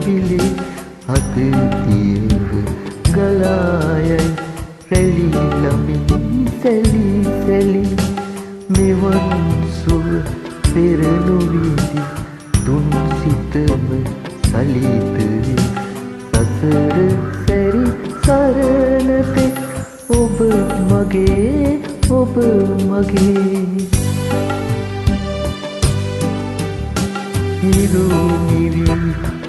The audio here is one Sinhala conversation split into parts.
සිතුවිලි අත තියව ගලායයි රැලි ළමින් සැලි සැලි මෙවන් සුව පෙර නොවිදි දුන් සිතම සලිතවි සසර සැරි සරණතෙක් ඔබ මගේ ඔබ මගේ හිරු නිවි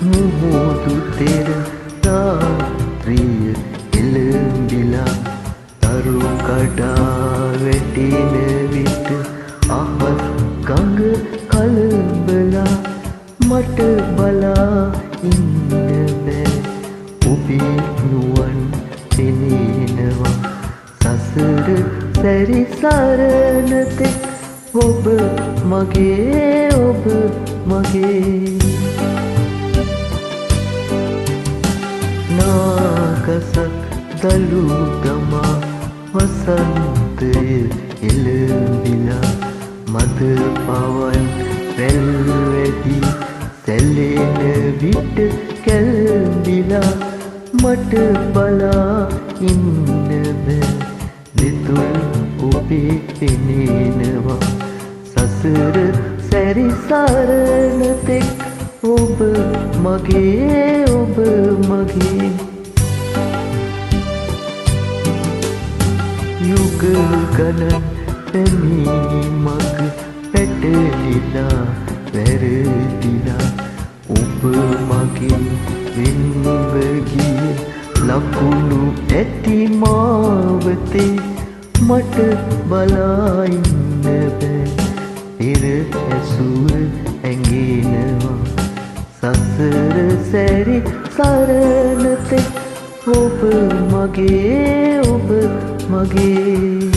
මුහුදු තෙර රාත්‍රිය එළඹිලා තරු කඩා වැටෙන විට අහස් ගඟ කලබලා මට බලා ඉන්න බෑ ඔබේ නුවන් පෙනෙනවා සසර සැරි සරණතෙක් ඔබ මගේ ඔබ මගේ නාගසක් දලු ගමා වසන්තය එළඹිලා මද පවන් රැල් වැඩි සැලෙන විට කැල්දිලා මට බලා ඉන්න බෑ දෙතුල් ඔබේ පෙනෙනවා සසර සැරි සරණතෙක් ඔබ මගේ ඔබ මගේ යුග ගණන් පැමිණි මග පැටලිලා වැරදිලා ඔබ මගෙන් වෙන්ව ගිය ලකුණු ඇති මාවතේ මට බලා ඉන්න බෑ පෙර ඇසුර ඇඟෙනවා සසර සැරි සරණතෙක් ඔබ මගේ ඔබ මගේ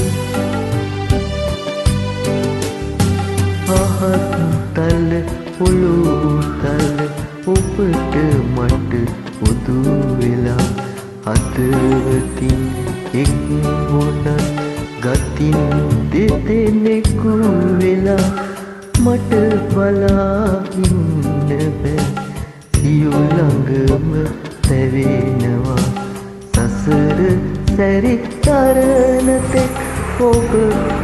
අහත් තල පොළොතල ඔබට මට උදු වෙලා හදවතින් එක් වුණත් ගතින් දෙදෙනෙකු වෙලා මට බලා ඉන්න බෑ සියු ළඟම තැවෙනවා සසර සැරි සරණතෙක් ඔබ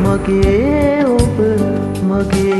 මගේ ඔබ මගේ